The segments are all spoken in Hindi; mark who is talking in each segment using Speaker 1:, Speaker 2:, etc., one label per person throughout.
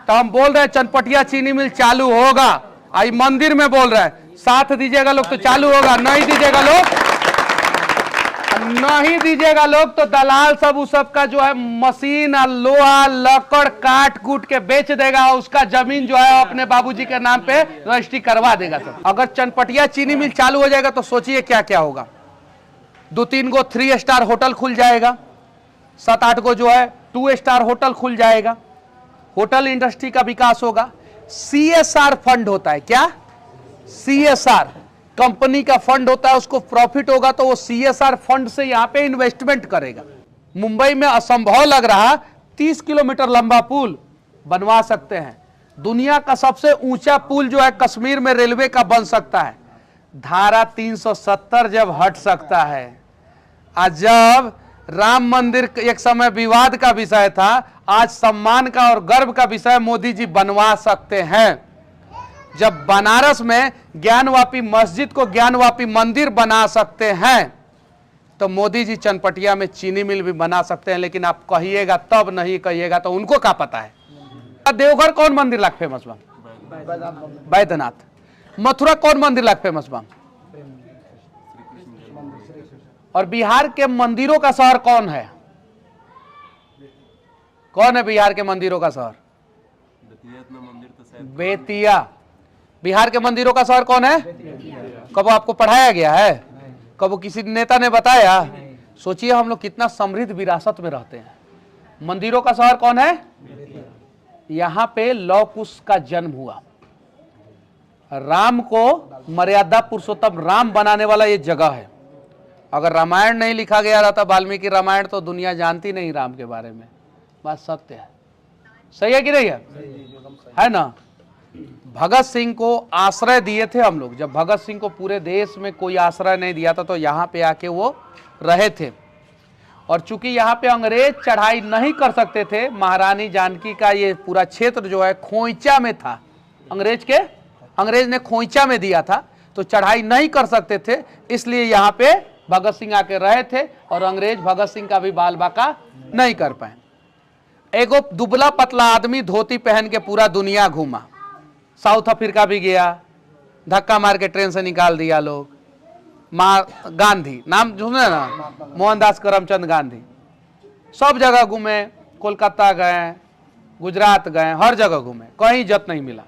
Speaker 1: तो हम बोल रहे हैं चनपटिया चीनी मिल चालू होगा। आई मंदिर में बोल रहे हैं, साथ दीजिएगा लोग तो चालू होगा, नहीं दीजिएगा लोग, नहीं दीजिएगा लोग तो दलाल सब उस सब का जो है मशीन लोहा लकड़ काट कूट के बेच देगा, उसका जमीन जो है अपने बाबूजी के नाम पे रजिस्ट्री करवा देगा सब। अगर चनपटिया चीनी मिल चालू हो जाएगा तो सोचिए क्या क्या होगा। 2-3 गो 3 स्टार होटल खुल जाएगा, 7-8 गो जो है 2 स्टार होटल खुल जाएगा, होटल इंडस्ट्री का विकास होगा। CSR फंड होता है, क्या CSR कंपनी का फंड होता है, उसको प्रॉफिट होगा तो वो CSR फंड से यहां पे इन्वेस्टमेंट करेगा। मुंबई में असंभव लग रहा 30 किलोमीटर लंबा पुल बनवा सकते हैं। दुनिया का सबसे ऊंचा पुल जो है कश्मीर में रेलवे का बन सकता है। धारा 370 जब हट सकता है, आज जब राम मंदिर एक समय विवाद का विषय था, आज सम्मान का और गर्व का विषय मोदी जी बनवा सकते हैं। जब बनारस में ज्ञानवापी मस्जिद को ज्ञानवापी मंदिर बना सकते हैं, तो मोदी जी चनपटिया में चीनी मिल भी बना सकते हैं। लेकिन आप कहिएगा तब, नहीं कहिएगा तो उनको क्या पता है। देवघर कौन मंदिर लाख फेमस बा? बैद्यनाथ। मथुरा कौन मंदिर लाख फेमस बा? और बिहार के मंदिरों का शहर कौन है? कौन है बिहार के मंदिरों का शहर? बेतिया। बिहार के मंदिरों का शहर कौन है? कब आपको पढ़ाया गया है? कब किसी नेता ने बताया? सोचिए हम लोग कितना समृद्ध विरासत में रहते हैं। मंदिरों का शहर कौन है? यहां पे लौह कुश का जन्म हुआ। राम को मर्यादा पुरुषोत्तम राम बनाने वाला ये जगह है। अगर रामायण नहीं लिखा गया रहता, वाल्मीकि रामायण, तो दुनिया जानती नहीं राम के बारे में। बात सत्य है, सही है कि नहीं है ना? भगत सिंह को आश्रय दिए थे हम लोग। जब भगत सिंह को पूरे देश में कोई आश्रय नहीं दिया था तो यहाँ पे आके वो रहे थे। और चूंकि यहाँ पे अंग्रेज चढ़ाई नहीं कर सकते थे, महारानी जानकी का ये पूरा क्षेत्र जो है खोइचा में था, अंग्रेज ने खोइचा में दिया था, तो चढ़ाई नहीं कर सकते थे, इसलिए यहाँ पे भगत सिंह आके रहे थे। और अंग्रेज भगत सिंह का भी बाल बाका नहीं कर पाए। एगो दुबला पतला आदमी धोती पहन के पूरा दुनिया घूमा, साउथ अफ्रीका भी गया, धक्का मार के ट्रेन से निकाल दिया लोग। गांधी नाम सुने ना, मोहनदास करमचंद गांधी, सब जगह घूमे, कोलकाता गए, गुजरात गए, हर जगह घूमे, कहीं इज्जत नहीं मिला।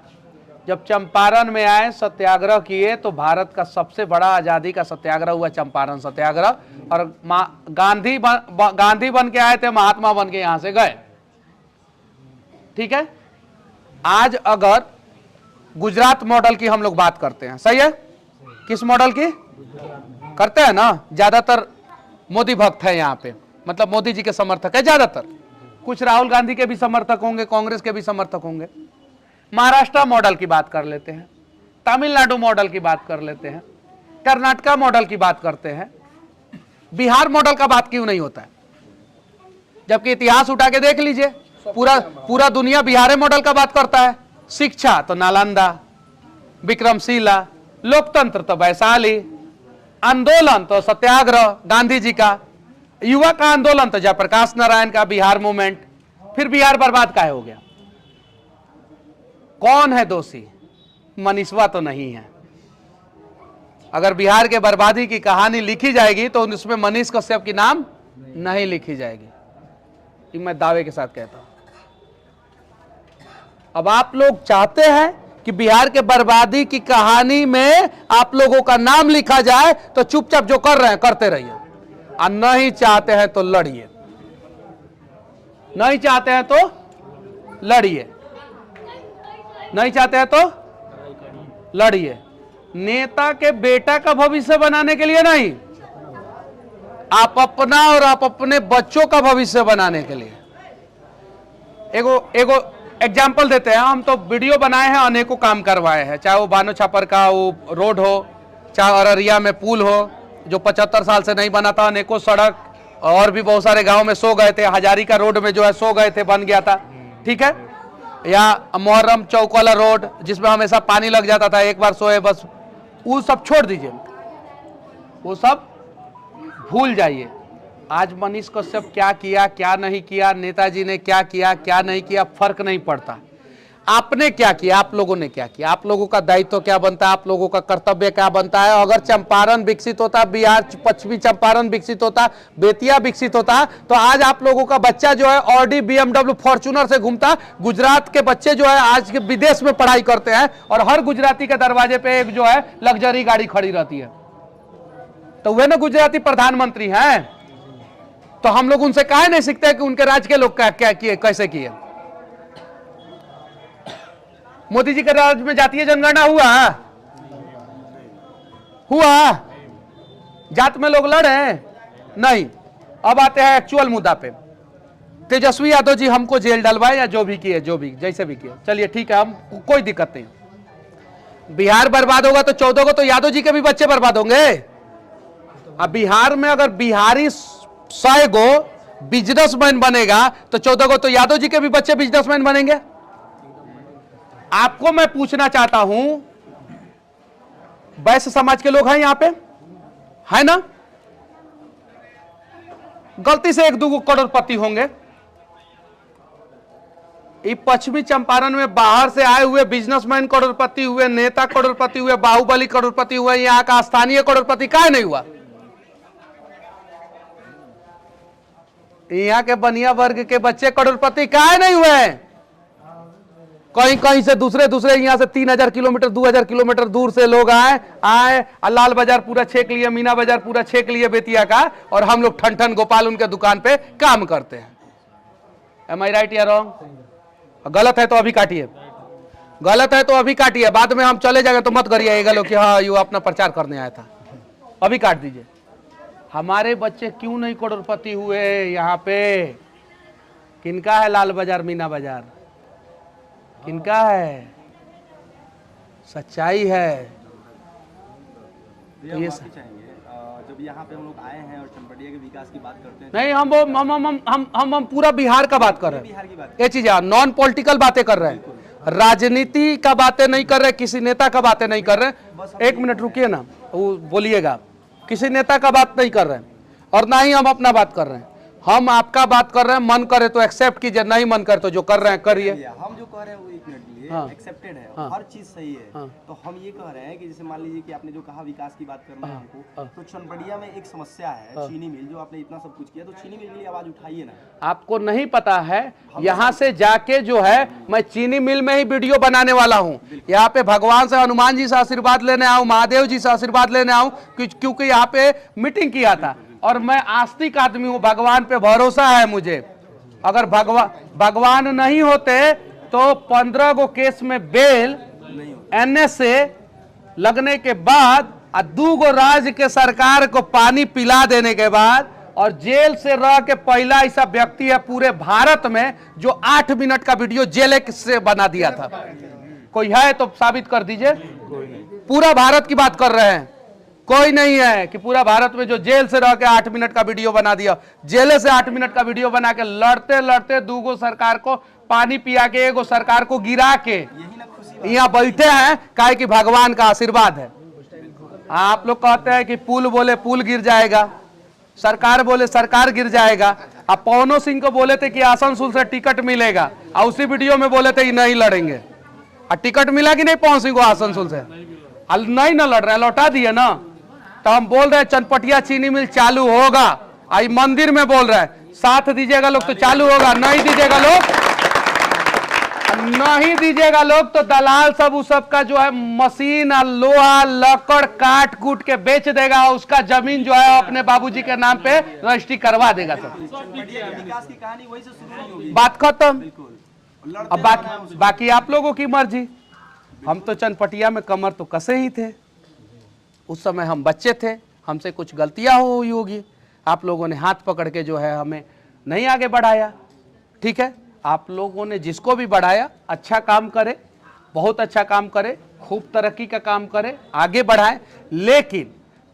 Speaker 1: जब चंपारण में आए, सत्याग्रह किए, तो भारत का सबसे बड़ा आजादी का सत्याग्रह हुआ चंपारण सत्याग्रह। और गांधी बन के आए थे, महात्मा बन के यहां से गए। ठीक है। आज अगर गुजरात मॉडल की हम लोग बात करते हैं, सही है? किस मॉडल की करते हैं ना? ज्यादातर मोदी भक्त है यहाँ पे, मतलब मोदी जी के समर्थक है ज्यादातर। कुछ राहुल गांधी के भी समर्थक होंगे, कांग्रेस के भी समर्थक होंगे। महाराष्ट्र मॉडल की बात कर लेते हैं, तमिलनाडु मॉडल की बात कर लेते हैं, कर्नाटका मॉडल की बात करते हैं, बिहार मॉडल का बात क्यों नहीं होता है? जबकि इतिहास उठा के देख लीजिए, पूरा दुनिया बिहार मॉडल का बात करता है। शिक्षा तो नालंदा, विक्रमशिला, लोकतंत्र तो वैशाली, आंदोलन तो सत्याग्रह गांधी जी का, युवा का आंदोलन तो जयप्रकाश नारायण का बिहार मूवमेंट। फिर बिहार बर्बाद काहे हो गया? कौन है दोषी? मनीषवा तो नहीं है। अगर बिहार के बर्बादी की कहानी लिखी जाएगी तो उसमें मनीष कश्यप की नाम नहीं लिखी जाएगी, ये मैं दावे के साथ कहता हूं। अब आप लोग चाहते हैं कि बिहार के बर्बादी की कहानी में आप लोगों का नाम लिखा जाए, तो चुपचाप जो कर रहे हैं करते रहिए, और नहीं चाहते हैं तो लड़िए, नहीं चाहते हैं तो लड़िए, नहीं चाहते हैं तो लड़िए। नेता के बेटा का भविष्य बनाने के लिए नहीं, आप अपना और आप अपने बच्चों का भविष्य बनाने के लिए। एगो एग्जाम्पल देते हैं। हम तो वीडियो बनाए हैं, अनेकों काम करवाए हैं, चाहे वो बानो छापर का वो रोड हो, चाहे अररिया में पुल हो जो 75 साल से नहीं बना था, अनेकों सड़क, और भी बहुत सारे गांव में सो गए थे, हजारी का रोड में जो है सो गए थे, बन गया था। ठीक है। या मोहर्रम चौक वाला रोड जिसमें हमेशा पानी लग जाता था, एक बार सोए बस, वो सब छोड़ दीजिए, वो सब भूल जाइए। आज मनीष कश्यप क्या किया क्या नहीं किया, नेताजी ने क्या किया क्या नहीं किया, फर्क नहीं पड़ता। आपने क्या किया, आप लोगों ने क्या किया, आप लोगों का दायित्व क्या बनता है, आप लोगों का कर्तव्य क्या बनता है। अगर चंपारण विकसित होता, बिहार पश्चिमी चंपारण विकसित होता, बेतिया विकसित होता, तो आज आप लोगों का बच्चा जो है ऑडी, BMW, फॉर्च्यूनर से घूमता। गुजरात के बच्चे जो है आज के विदेश में पढ़ाई करते हैं और हर गुजराती के दरवाजे पे एक जो है लग्जरी गाड़ी खड़ी रहती है। तो वे ना गुजराती प्रधानमंत्री हैं, तो हम लोग उनसे काहे नहीं सीखते कि उनके राज्य के लोग क्या क्या किए, कैसे किए। मोदी जी के राज्य में जातीय जनगणना हुआ जात में लोग लड़े नहीं। अब आते हैं एक्चुअल मुद्दा पे। तेजस्वी यादव जी हमको जेल डलवाए या जो भी किए, जो भी जैसे भी किए, चलिए ठीक है, हम कोई दिक्कत नहीं। बिहार बर्बाद होगा तो 14 को तो यादव जी के भी बच्चे बर्बाद होंगे। अब बिहार में अगर बिहारी 100 गो बिजनेसमैन बनेगा तो 14 को तो यादव जी के भी बच्चे बिजनेसमैन बनेंगे। आपको मैं पूछना चाहता हूं, वैश्य समाज के लोग हैं यहां पे, है ना? गलती से 1-2 करोड़पति होंगे। ये पश्चिमी चंपारण में बाहर से आए हुए बिजनेसमैन करोड़पति हुए, नेता करोड़पति हुए, बाहुबली करोड़पति हुए, यहां का स्थानीय करोड़पति काहे नहीं हुआ? यहां के बनिया वर्ग के बच्चे करोड़पति काहे नहीं हुए? कहीं कहीं से दूसरे यहां से 3000 किलोमीटर 2000 किलोमीटर दूर से लोग आए लाल बाजार पूरा छेक लिए, मीना बाजार पूरा छेक लिए बेतिया का, और हम लोग ठन गोपाल उनके दुकान पे काम करते हैं। एम आई राइट या रॉन्ग? गलत है तो अभी काटिए, गलत है तो अभी काटिए, बाद में हम चले जाएंगे तो मत करिएगा लोग कि हाँ ये अपना प्रचार करने आया था। अभी काट दीजिए। हमारे बच्चे क्यों नहीं करोड़पति हुए यहाँ पे? किनका है लाल बाजार मीना बाजार? किनका है? सच्चाई है।
Speaker 2: तो ये जब यहाँ पे हम लोग आए हैं और चनपटिया के विकास की बात करते हैं,
Speaker 1: नहीं, हम पूरा बिहार का बात कर रहे हैं। ये चीज नॉन पॉलिटिकल बातें कर रहे हैं, राजनीति का बातें नहीं कर रहे, किसी नेता का बातें नहीं कर रहे। 1 मिनट रुकिए ना, वो बोलिएगा। किसी नेता का बात नहीं कर रहे हैं और ना ही हम अपना बात कर रहे हैं। हम आपका बात कर रहे हैं, मन करे तो एक्सेप्ट कीजिए, नहीं मन करे तो जो कर रहे हैं करिए।
Speaker 2: हम जो कह रहे हैं वो 1 मिनट के लिए एक्सेप्टेड है, हर चीज सही है। तो हम ये कह रहे हैं कि जैसे मान लीजिए कि आपने जो कहा विकास की बात करना है हमको, तो चनपटिया में एक समस्या है चीनी मिल, जो आपने इतना सब कुछ किया, तो चीनी मिल के लिए आवाज उठाइए ना। आपको
Speaker 1: नहीं पता है, यहाँ से जाके जो है मैं चीनी मिल में ही वीडियो बनाने वाला हूँ। यहाँ पे भगवान से, हनुमान जी से आशीर्वाद लेने आऊँ, महादेव जी से आशीर्वाद लेने आऊँ, क्योंकि यहाँ पे मीटिंग किया था और मैं आस्तिक आदमी हूँ, भगवान पे भरोसा है मुझे। अगर भगवान नहीं होते तो 15 गो केस में बेल NSA लगने के बाद और 2 गो राज्य के सरकार को पानी पिला देने के बाद और जेल से रह के पहला ऐसा व्यक्ति है पूरे भारत में जो 8 मिनट का वीडियो जेल से बना दिया था। कोई है तो साबित कर दीजिए। पूरा भारत की बात कर रहे हैं, कोई नहीं है कि पूरा भारत में जो जेल से रह के 8 मिनट का वीडियो बना दिया। जेल से 8 मिनट का वीडियो बना के लड़ते लड़ते 2 गो सरकार को पानी पिया के, 1 गो सरकार को गिरा के यहाँ बैठे हैं, काहे कि भगवान का आशीर्वाद है। आप लोग कहते हैं कि पुल बोले पुल गिर जाएगा, सरकार बोले सरकार गिर जाएगा। अब पवनो सिंह को बोले थे कि आसनसोल से टिकट मिलेगा और उसी वीडियो में बोले थे कि नहीं लड़ेंगे। और टिकट मिला कि नहीं पवन सिंह को आसनसोल से? नहीं ना लड़ रहे, लौटा दिए ना। तो हम बोल रहे हैं चनपटिया चीनी मिल चालू होगा। आई मंदिर में बोल रहे हैं, साथ दीजिएगा लोग तो चालू होगा, नहीं दीजिएगा लोग तो दलाल सब उस सब का जो है मशीन और लोहा लकड़ काट कूट के बेच देगा, उसका जमीन जो है अपने बाबूजी के नाम पे रजिस्ट्री करवा देगा। सब बात खत्म। अब बाकी आप लोगों की मर्जी। हम तो चनपटिया में कमर तो कसे ही थे, उस समय हम बच्चे थे, हमसे कुछ गलतियां हुई होगी, आप लोगों ने हाथ पकड़ के जो है हमें नहीं आगे बढ़ाया। ठीक है, आप लोगों ने जिसको भी बढ़ाया अच्छा काम करे, बहुत अच्छा काम करे, खूब तरक्की का काम करे, आगे बढ़ाए। लेकिन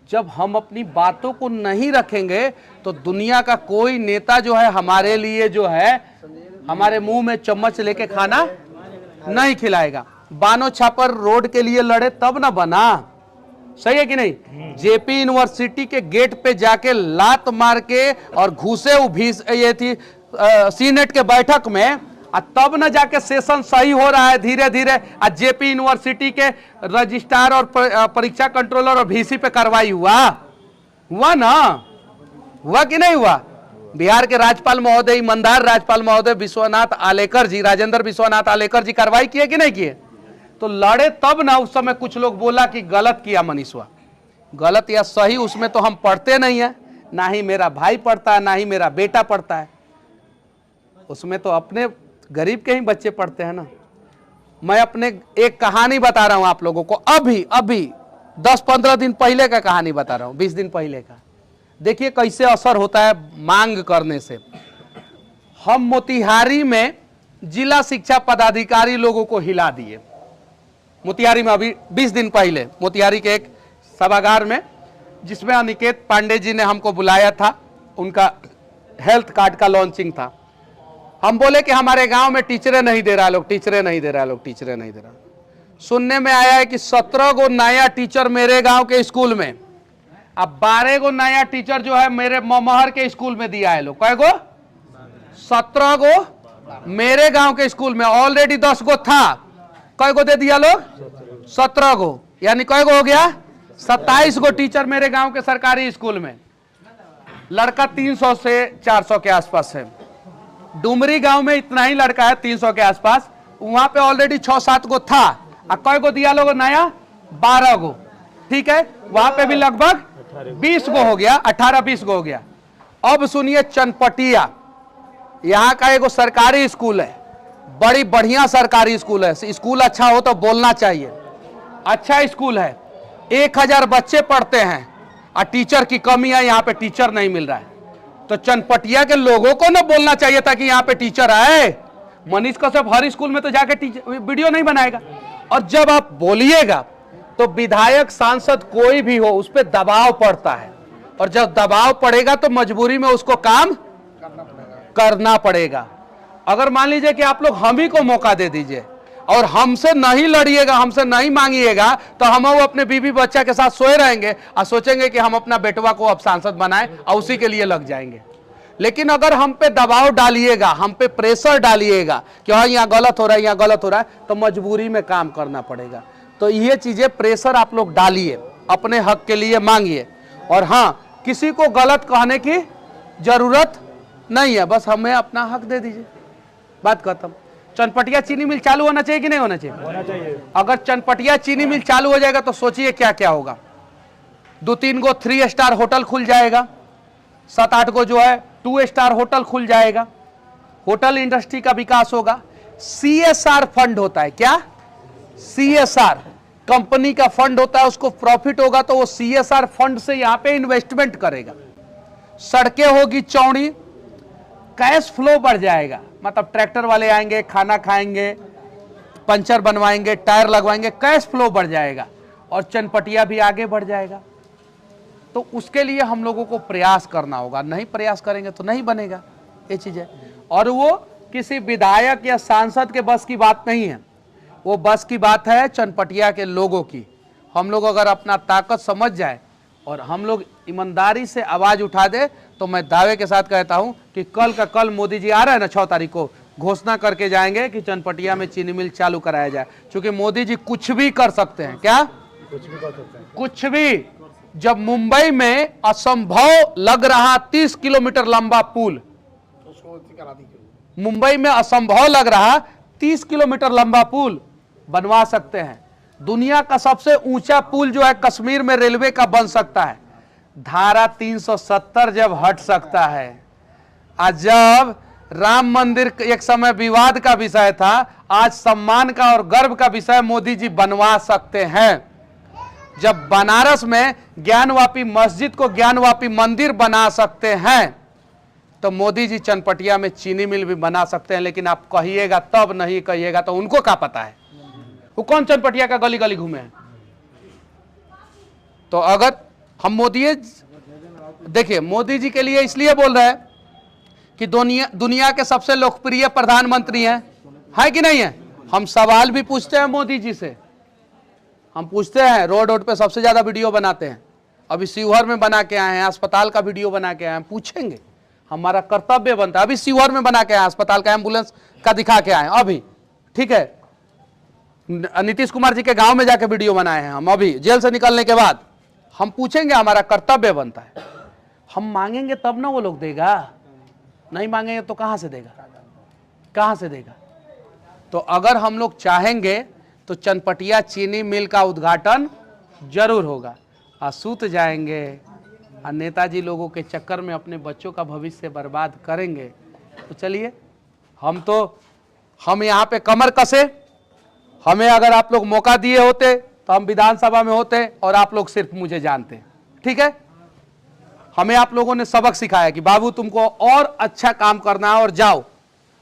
Speaker 1: जब हम अपनी बातों को नहीं रखेंगे तो दुनिया का कोई नेता जो है हमारे लिए जो है हमारे मुंह में चम्मच लेके खाना नहीं खिलाएगा। बानो छापर रोड के लिए लड़े तब ना बना, सही है कि नहीं? जेपी यूनिवर्सिटी के गेट पे जाके लात मार के और घुसे ये थी सीनेट के बैठक में और तब न जाके सेशन सही हो रहा है धीरे धीरे। जेपी यूनिवर्सिटी के रजिस्ट्रार और परीक्षा कंट्रोलर और वीसी पे कार्रवाई हुआ ना, हुआ कि नहीं हुआ? बिहार के राज्यपाल महोदय, ईमानदार राज्यपाल महोदय विश्वनाथ आलेकर जी, राजेंद्र विश्वनाथ आलेकर जी कार्रवाई किए कि नहीं किए? तो लड़े तब ना। उस समय कुछ लोग बोला कि गलत किया मनीषवा। गलत या सही उसमें तो हम पढ़ते नहीं है, ना ही मेरा भाई पढ़ता है, ना ही मेरा बेटा पढ़ता है। उसमें तो अपने गरीब के ही बच्चे पढ़ते हैं ना। मैं अपने एक कहानी बता रहा हूं आप लोगों को, अभी 10-15 दिन पहले का कहानी बता रहा हूं, 20 दिन पहले का। देखिए कैसे असर होता है मांग करने से। हम मोतिहारी में जिला शिक्षा पदाधिकारी लोगों को हिला दिए। मोतिहारी में अभी 20 दिन पहले मोतिहारी के एक सभागार में, जिसमें अनिकेत पांडे जी ने हमको बुलाया था, उनका हेल्थ कार्ड का लॉन्चिंग था। हम बोले कि हमारे गांव में टीचरें नहीं दे रहा लोग, टीचरें नहीं दे रहा लोग, टीचरें नहीं दे रहा। सुनने में आया है कि 17 गो नया टीचर मेरे गांव के स्कूल में, अब 12 गो नया टीचर जो है मेरे ममहर के स्कूल में दिया है लोग। कै गो? 17 गो मेरे गांव के स्कूल में, ऑलरेडी 10 गो था। कै गो दे दिया लोग? 17 गो, यानी कै गो हो गया? 27 गो टीचर मेरे गांव के सरकारी स्कूल में। लड़का 300 से 400 के आसपास है। डुमरी गांव में इतना ही लड़का है, 300 के आसपास। वहां पे ऑलरेडी 6-7 गो था। कै गो दिया लोग नया? 12 गो। ठीक है, वहां पे भी लगभग 20 गो हो गया, 18-20 गो हो गया। अब सुनिए चनपटिया, यहाँ का एगो सरकारी स्कूल है, बड़ी बढ़िया सरकारी स्कूल है। स्कूल अच्छा हो तो बोलना चाहिए, अच्छा स्कूल है। 1000 बच्चे पढ़ते हैं और टीचर की कमी है, यहाँ पे टीचर नहीं मिल रहा है। तो चनपटिया के लोगों को ना बोलना चाहिए था कि यहाँ पे टीचर आए। मनीष कश्यप हर स्कूल में तो जाके वीडियो नहीं बनाएगा। और जब आप बोलिएगा तो विधायक, सांसद कोई भी हो, उस पर दबाव पड़ता है, और जब दबाव पड़ेगा तो मजबूरी में उसको काम करना पड़ेगा। अगर मान लीजिए कि आप लोग हम ही को मौका दे दीजिए और हमसे नहीं लड़िएगा, हमसे नहीं मांगिएगा, तो हम वो अपने बीवी बच्चा के साथ सोए रहेंगे और सोचेंगे कि हम अपना बेटवा को अब सांसद बनाएं और उसी के लिए लग जाएंगे। लेकिन अगर हम पे दबाव डालिएगा, हम पे प्रेशर डालिएगा कि हाँ यहाँ गलत हो रहा है, यहाँ गलत हो रहा है, तो मजबूरी में काम करना पड़ेगा। तो ये चीजें प्रेशर आप लोग डालिए, अपने हक के लिए मांगिए। और हाँ, किसी को गलत कहने की जरूरत नहीं है, बस हमें अपना हक दे दीजिए, बात खत्म। चनपटिया चीनी मिल चालू होना चाहिए कि नहीं होना चाहिए? होना चाहिए। अगर चनपटिया चीनी मिल चालू हो जाएगा तो सोचिए क्या क्या होगा। 2-3 गो 3 स्टार होटल खुल जाएगा, 7-8 गो जो है 2 स्टार होटल खुल जाएगा, होटल इंडस्ट्री का विकास होगा। CSR फंड होता है, क्या? CSR कंपनी का फंड होता है, उसको प्रॉफिट होगा तो वो CSR फंड से यहां पे इन्वेस्टमेंट करेगा। सड़कें होगी चौड़ी, कैश फ्लो बढ़ जाएगा, मतलब ट्रैक्टर वाले आएंगे, खाना खाएंगे, पंचर बनवाएंगे, टायर लगवाएंगे, कैश फ्लो बढ़ जाएगा और चनपटिया भी आगे बढ़ जाएगा। तो उसके लिए हम लोगों को प्रयास करना होगा, नहीं प्रयास करेंगे तो नहीं बनेगा ये चीज है। और वो किसी विधायक या सांसद के बस की बात नहीं है, वो बस की बात है चनपटिया के लोगों की। हम लोग अगर अपना ताकत समझ जाए और हम लोग ईमानदारी से आवाज उठा दे तो मैं दावे के साथ कहता हूं कि कल का कल मोदी जी आ रहे हैं ना, 6 तारीख को घोषणा करके जाएंगे कि चनपटिया में चीनी मिल चालू कराया जाए। क्योंकि मोदी जी कुछ भी कर सकते हैं, क्या कुछ भी कर सकते हैं, कुछ भी। जब मुंबई में असंभव लग रहा 30 किलोमीटर लंबा पुल, मुंबई में असंभव लग रहा 30 किलोमीटर लंबा पुल बनवा सकते हैं। दुनिया का सबसे ऊंचा पुल जो है कश्मीर में रेलवे का बन सकता है। धारा 370 जब हट सकता है, आज जब राम मंदिर एक समय विवाद का विषय था, आज सम्मान का और गर्व का विषय मोदी जी बनवा सकते हैं। जब बनारस में ज्ञानवापी मस्जिद को ज्ञानवापी मंदिर बना सकते हैं, तो मोदी जी चनपटिया में चीनी मिल भी बना सकते हैं। लेकिन आप कहिएगा तब, नहीं कहिएगा तो उनको क्या पता है, वो कौन चनपटिया का गली गली घूमे हैं। तो अगर हम देखिए मोदी जी के लिए इसलिए बोल रहे हैं कि दुनिया के सबसे लोकप्रिय प्रधानमंत्री हैं, है कि नहीं है। हम सवाल भी पूछते हैं मोदी जी से, हम पूछते हैं, रोड पे सबसे ज्यादा वीडियो बनाते हैं। अभी शिवहर में बना के आए हैं, अस्पताल का वीडियो बना के आए हैं, पूछेंगे हमारा कर्तव्य बनता है। अभी सीहोर में बना के आए, अस्पताल का एम्बुलेंस का दिखा के आए अभी, ठीक है। नीतीश कुमार जी के गांव में जाके वीडियो बनाए हैं हम अभी जेल से निकलने के बाद। हम पूछेंगे, हमारा कर्तव्य बनता है। हम मांगेंगे तब ना वो लोग देगा, नहीं मांगेंगे तो कहां से देगा, कहां से देगा। तो अगर हम लोग चाहेंगे तो चनपटिया चीनी मिल का उद्घाटन जरूर होगा। सूत जाएंगे और नेताजी लोगों के चक्कर में अपने बच्चों का भविष्य बर्बाद करेंगे तो चलिए, हम यहाँ पे कमर कसे। हमें अगर आप लोग मौका दिए होते तो हम विधानसभा में होते और आप लोग सिर्फ मुझे जानते, ठीक है। हमें आप लोगों ने सबक सिखाया कि बाबू तुमको और अच्छा काम करना है और जाओ।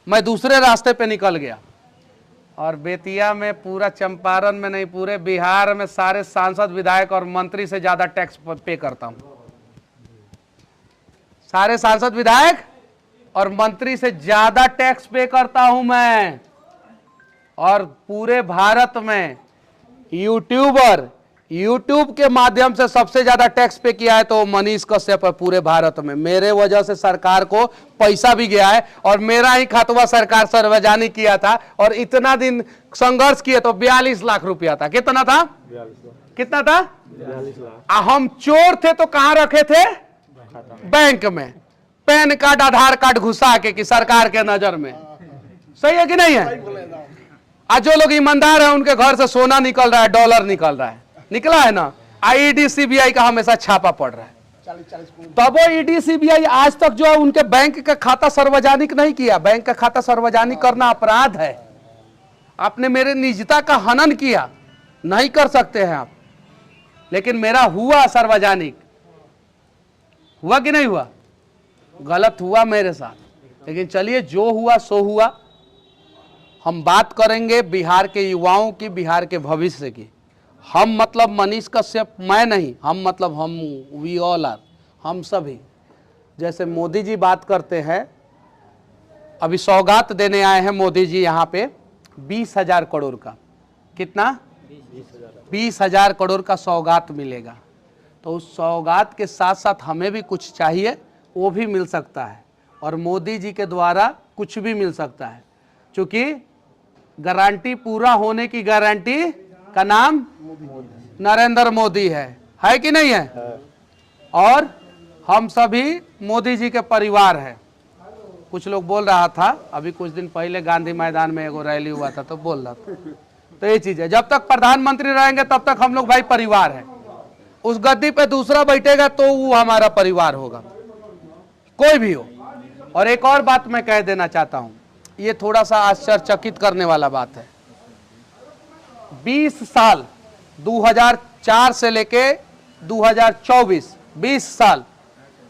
Speaker 1: मैं दूसरे रास्ते पे निकल गया और बेतिया में, पूरा चंपारण में नहीं, पूरे बिहार में सारे सांसद, विधायक और मंत्री से ज्यादा टैक्स पे करता हूं। सारे सांसद, विधायक और मंत्री से ज्यादा टैक्स पे करता हूं मैं। और पूरे भारत में यूट्यूब के माध्यम से सबसे ज्यादा टैक्स पे किया है तो मनीष कश्यप है पूरे भारत में। मेरे वजह से सरकार को पैसा भी गया है और मेरा ही खातवा सरकार सार्वजनिक किया था और इतना दिन संघर्ष किए तो 42 लाख रुपया था। कितना था? 42 कितना था? 42 लाख। हम चोर थे तो कहां रखे थे? बैंक में। पैन कार्ड, आधार कार्ड घुसा के कि सरकार के नजर में। सही है कि नहीं है? आज जो लोग ईमानदार हैं उनके घर से सोना निकल रहा है, डॉलर निकल रहा है, निकला है ना। ईडी सीबीआई का हमेशा छापा पड़ रहा है। तब वो ईडी सीबीआई आज तक जो है उनके बैंक का खाता सार्वजनिक नहीं किया। बैंक का खाता सार्वजनिक करना अपराध है। आपने मेरे निजता का हनन किया, नहीं कर सकते हैं आप। लेकिन मेरा हुआ सार्वजनिक, हुआ कि नहीं हुआ? गलत हुआ मेरे साथ, लेकिन चलिए जो हुआ सो हुआ। हम बात करेंगे बिहार के युवाओं की, बिहार के भविष्य की। हम मतलब मनीष कश्यप, मैं नहीं, हम मतलब हम, वी ऑल आर, हम सभी। जैसे मोदी जी बात करते हैं, अभी सौगात देने आए हैं मोदी जी यहाँ पे 20,000 करोड़ का। कितना? 20,000 करोड़ का सौगात मिलेगा। तो उस सौगात के साथ साथ हमें भी कुछ चाहिए, वो भी मिल सकता है। और मोदी जी के द्वारा कुछ भी मिल सकता है, क्योंकि गारंटी पूरा होने की गारंटी का नाम नरेंद्र मोदी है कि नहीं है? और हम सभी मोदी जी के परिवार हैं। कुछ लोग बोल रहा था अभी कुछ दिन पहले गांधी मैदान में एगो रैली हुआ था तो बोल रहा था, तो ये चीज है, जब तक प्रधानमंत्री रहेंगे तब तक हम लोग भाई परिवार है। उस गद्दी पे दूसरा बैठेगा तो वो हमारा परिवार होगा, कोई भी हो। और एक और बात मैं कह देना चाहता हूं, ये थोड़ा सा आश्चर्यचकित करने वाला बात है। 20 साल 2004 से लेके 2024, 20 साल,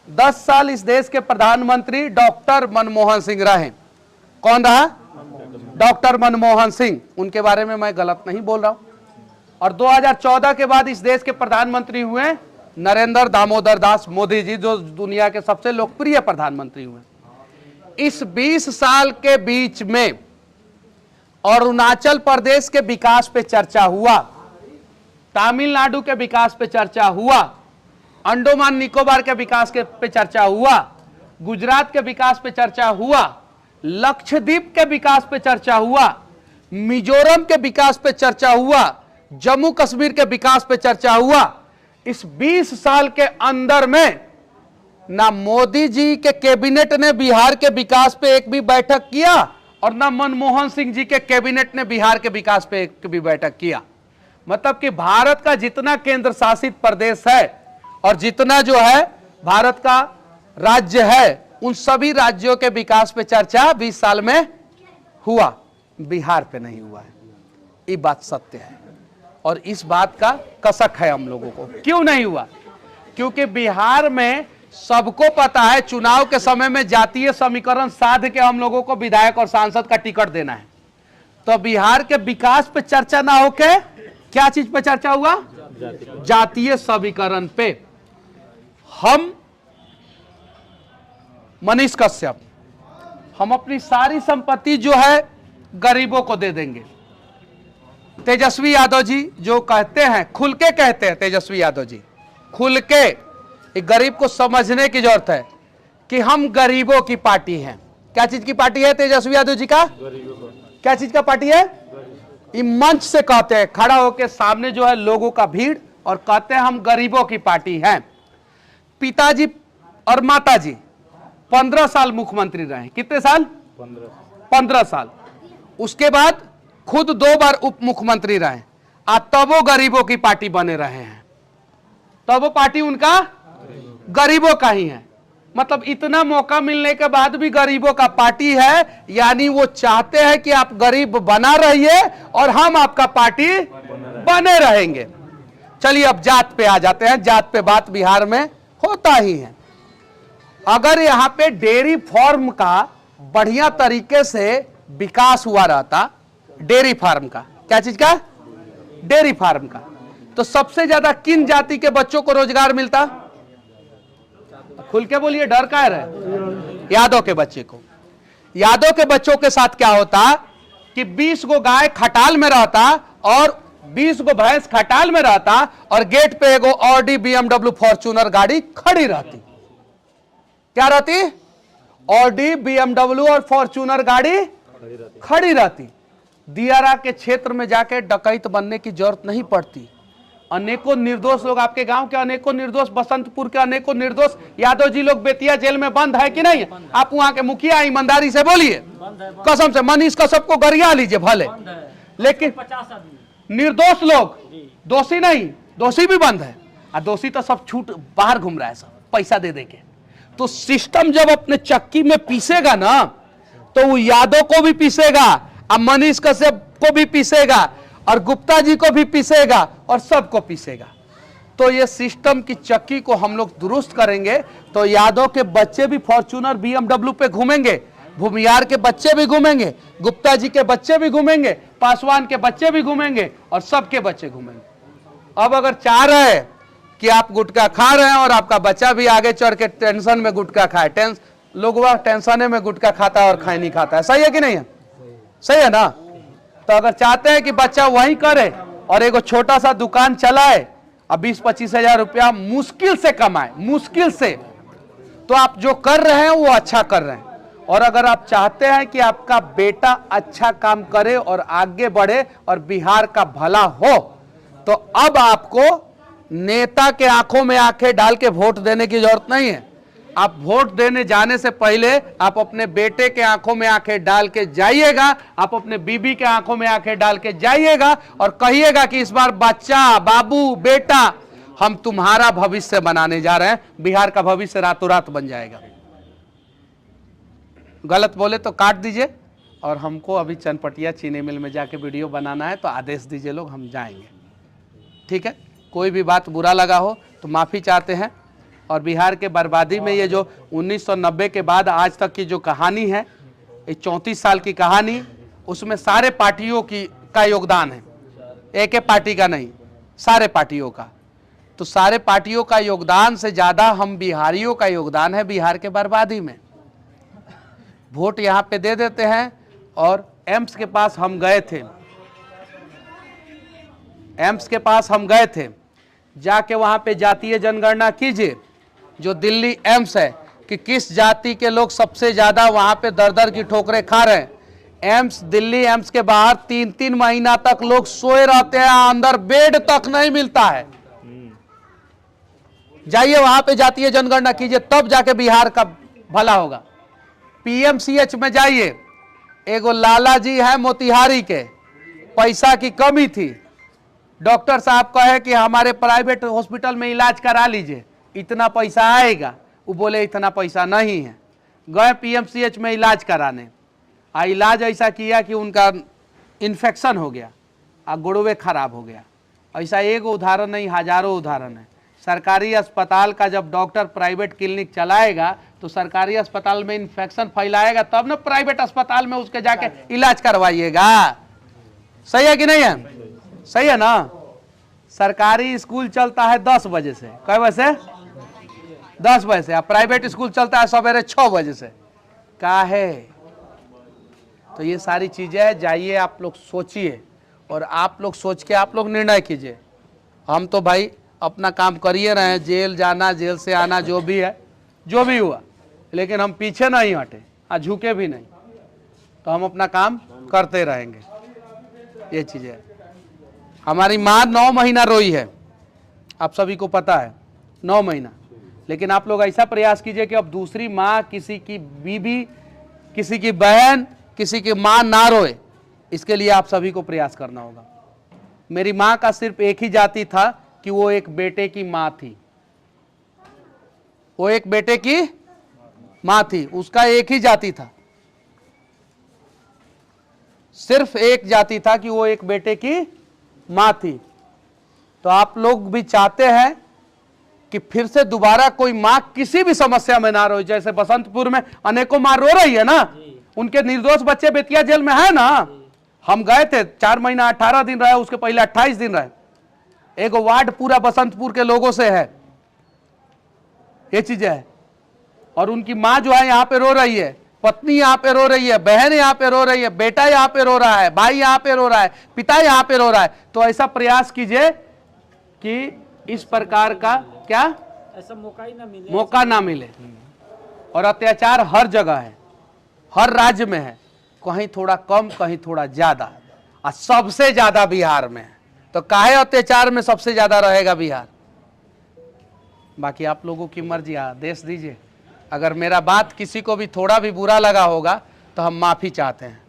Speaker 1: 10 साल इस देश के प्रधानमंत्री डॉक्टर मनमोहन सिंह रहे। कौन रहा? डॉक्टर मनमोहन सिंह। उनके बारे में मैं गलत नहीं बोल रहा हूं। और 2014 के बाद इस देश के प्रधानमंत्री हुए नरेंद्र दामोदर दास मोदी जी, जो दुनिया के सबसे लोकप्रिय प्रधानमंत्री हुए। इस 20 साल के बीच में अरुणाचल प्रदेश के विकास पे चर्चा हुआ, तमिलनाडु के विकास पे चर्चा हुआ, अंडमान निकोबार के विकास पे चर्चा हुआ, गुजरात के विकास पे चर्चा हुआ, लक्षद्वीप के विकास पे चर्चा हुआ, मिजोरम के विकास पे चर्चा हुआ, जम्मू कश्मीर के विकास पे चर्चा हुआ। इस 20 साल के अंदर में ना मोदी जी के कैबिनेट ने बिहार के विकास पे एक भी बैठक किया और ना मनमोहन सिंह जी के कैबिनेट ने बिहार के विकास पे एक भी बैठक किया। मतलब कि भारत का जितना केंद्र शासित प्रदेश है और जितना जो है भारत का राज्य है, उन सभी राज्यों के विकास पे चर्चा 20 साल में हुआ, बिहार पे नहीं हुआ है। ये बात सत्य है और इस बात का कसक है हम लोगों को। क्यों नहीं हुआ? क्योंकि बिहार में सबको पता है चुनाव के समय में जातीय समीकरण साध के हम लोगों को विधायक और सांसद का टिकट देना है। तो बिहार के विकास पे चर्चा ना होके क्या चीज पे चर्चा हुआ? जातीय समीकरण पे। हम मनीष कश्यप, हम अपनी सारी संपत्ति जो है गरीबों को दे देंगे। तेजस्वी यादव जी जो कहते हैं, खुल के कहते हैं, तेजस्वी यादव जी खुल के, एक गरीब को समझने की जरूरत है कि हम गरीबों की पार्टी हैं। क्या चीज की पार्टी है तेजस्वी यादव जी का? क्या चीज का पार्टी है? ये मंच से कहते हैं, खड़ा होकर सामने जो है लोगों का भीड़, और कहते हैं हम गरीबों की पार्टी हैं। पिताजी और माताजी 15 साल मुख्यमंत्री रहे। कितने साल? 15 साल। उसके बाद खुद 2 बार उप मुख्यमंत्री रहे, तब वो गरीबों की पार्टी बने रहे हैं। तब वो पार्टी उनका गरीबों का ही है। मतलब इतना मौका मिलने के बाद भी गरीबों का पार्टी है, यानी वो चाहते हैं कि आप गरीब बना रहिए और हम आपका पार्टी बने रहेंगे। चलिए अब जात पे आ जाते हैं। जात पे बात बिहार में होता ही है। अगर यहां पे डेयरी फार्म का बढ़िया तरीके से विकास हुआ रहता, डेयरी फार्म का, क्या चीज का? डेयरी फार्म का, तो सबसे ज्यादा किन जाति के बच्चों को रोजगार मिलता? खुल के बोलिए, डर का रहे। यादव के बच्चे को। यादव के बच्चों के साथ क्या होता कि 20 गो गाय खटाल में रहता और 20 गो भैंस खटाल में रहता, और गेट पे एगो ऑडी BMW फॉर्च्यूनर गाड़ी खड़ी रहती। क्या रहती? ऑडी BMW और फॉर्च्यूनर गाड़ी खड़ी रहती। दियारा के क्षेत्र में जाके डकैत बनने की जरूरत नहीं पड़ती। अनेकों निर्दोष लोग, आपके गांव के अनेकों निर्दोष, बसंतपुर के अनेकों निर्दोष यादव जी लोग बेतिया जेल में बंद है कि नहीं? आप वहां के मुखिया ईमानदारी से बोलिए, कसम से मनीष कश्यप को गरिया लीजिए भले, लेकिन निर्दोष लोग, दोषी नहीं, दोषी भी बंद है, और दोषी तो सब छूट बाहर घूम रहा है सब पैसा दे दे के। तो सिस्टम जब अपने चक्की में पीसेगा ना, तो वो यादव को भी पीसेगा, और मनीष कश्यप को भी पीसेगा, और गुप्ता जी को भी पीसेगा, और सबको पीसेगा। तो ये सिस्टम की चक्की को हम लोग दुरुस्त करेंगे, तो यादव के बच्चे भी फॉर्च्यूनर BMW पे घूमेंगे, भूमियार के बच्चे भी घूमेंगे, गुप्ता जी के बच्चे भी घूमेंगे, पासवान के बच्चे भी घूमेंगे, और सबके बच्चे घूमेंगे। अब अगर चाह रहे हैं कि आप गुटखा खा रहे हैं और आपका बच्चा भी आगे चढ़ के टेंशन में गुटखा खाए, लोग वह टेंशन में गुटखा खाता है और खाए नहीं खाता है, सही है कि नहीं है? सही है ना? तो अगर चाहते हैं कि बच्चा वही करे और एगो छोटा सा दुकान चलाए और 20-25 हजार रुपया मुश्किल से कमाए, मुश्किल से, तो आप जो कर रहे हैं वो अच्छा कर रहे हैं। और अगर आप चाहते हैं कि आपका बेटा अच्छा काम करे और आगे बढ़े और बिहार का भला हो, तो अब आपको नेता के आंखों में आंखें डाल के वोट देने की जरूरत नहीं है। आप वोट देने जाने से पहले आप अपने बेटे के आंखों में आंखें डाल के जाइएगा, आप अपने बीबी के आंखों में आंखें डाल के जाइएगा और कहिएगा कि इस बार बच्चा, बाबू, बेटा, हम तुम्हारा भविष्य बनाने जा रहे हैं। बिहार का भविष्य रातों रात बन जाएगा। गलत बोले तो काट दीजिए, और हमको अभी चनपटिया चीनी मिल में जाके वीडियो बनाना है, तो आदेश दीजिए लोग, हम जाएंगे। ठीक है? कोई भी बात बुरा लगा हो तो माफ़ी चाहते हैं। और बिहार के बर्बादी में ये जो 1990 के बाद आज तक की जो कहानी है, ये 34 साल की कहानी, उसमें सारे पार्टियों का योगदान है, एक पार्टी का नहीं, सारे पार्टियों का। तो सारे पार्टियों का योगदान से ज़्यादा हम बिहारियों का योगदान है बिहार के बर्बादी में। वोट यहाँ पे दे देते हैं। और एम्स के पास हम गए थे, एम्स के पास हम गए थे, जाके वहाँ पे जातीय जनगणना कीजिए, जो दिल्ली एम्स है, कि किस जाति के लोग सबसे ज़्यादा वहाँ पे दर दर की ठोकरें खा रहे हैं। एम्स, दिल्ली एम्स के बाहर 3-3 महीना तक लोग सोए रहते हैं, अंदर बेड तक नहीं मिलता है। जाइए वहाँ पे जातीय जनगणना कीजिए, तब जाके बिहार का भला होगा। PMCH में जाइए, एगो लाला जी है मोतिहारी के, पैसा की कमी थी, डॉक्टर साहब कहे कि हमारे प्राइवेट हॉस्पिटल में इलाज करा लीजिए, इतना पैसा आएगा। वो बोले इतना पैसा नहीं है। गए PMCH में इलाज कराने, इलाज ऐसा किया कि उनका इन्फेक्शन हो गया और गुड़वे खराब हो गया। ऐसा एक उदाहरण नहीं, हजारों उदाहरण है। सरकारी अस्पताल का जब डॉक्टर प्राइवेट क्लिनिक चलाएगा तो सरकारी अस्पताल में इन्फेक्शन फैलाएगा, तब ना प्राइवेट अस्पताल में उसके जाके इलाज करवाइएगा। सही है कि नहीं है? सही है ना? सरकारी स्कूल चलता है 10 बजे से, कै बजे से? 10 बजे से। प्राइवेट स्कूल चलता है सवेरे 6 बजे से। क्या है? तो ये सारी चीजें हैं। जाइए आप लोग सोचिए, और आप लोग सोच के आप लोग निर्णय कीजिए। हम तो भाई अपना काम करिए रहे हैं, जेल जाना, जेल से आना, जो भी है, जो भी हुआ, लेकिन हम पीछे नहीं हटे, झुके भी नहीं, तो हम अपना काम करते रहेंगे। ये चीज है। हमारी माँ 9 महीना रोई है, आप सभी को पता है, 9 महीना। लेकिन आप लोग ऐसा प्रयास कीजिए कि अब दूसरी माँ, किसी की बीबी, किसी की बहन, किसी की माँ ना रोए, इसके लिए आप सभी को प्रयास करना होगा। मेरी माँ का सिर्फ एक ही जाति था कि वो एक बेटे की माँ थी, वो एक बेटे की माँ थी, उसका एक ही जाति था, सिर्फ एक जाति था कि वो एक बेटे की माँ थी। तो आप लोग भी चाहते हैं कि फिर से दोबारा कोई माँ किसी भी समस्या में ना रोए। जैसे बसंतपुर में अनेकों माँ रो रही है ना, उनके निर्दोष बच्चे बेतिया जेल में है ना। हम गए थे, 4 महीना 18 दिन रहे, उसके पहले 28 दिन रहे। एक वार्ड पूरा बसंतपुर के लोगों से है, ये चीजें है। और उनकी माँ जो है यहाँ पे रो रही है, पत्नी यहाँ पे रो रही है, बहन यहाँ पे रो रही है, बेटा यहाँ पे रो रहा है, भाई यहाँ पे रो रहा है, पिता यहाँ पे रो रहा है। तो ऐसा प्रयास कीजिए कि इस प्रकार का क्या
Speaker 3: ऐसा
Speaker 1: मौका ना मिले। और अत्याचार हर जगह है, हर राज्य में है, कहीं थोड़ा कम, कहीं थोड़ा ज्यादा, और सबसे ज्यादा बिहार में है। तो काहे अत्याचार में सबसे ज्यादा रहेगा बिहार? बाकी आप लोगों की मर्जी, आदेश दीजिए। अगर मेरा बात किसी को भी थोड़ा भी बुरा लगा होगा तो हम माफी चाहते हैं।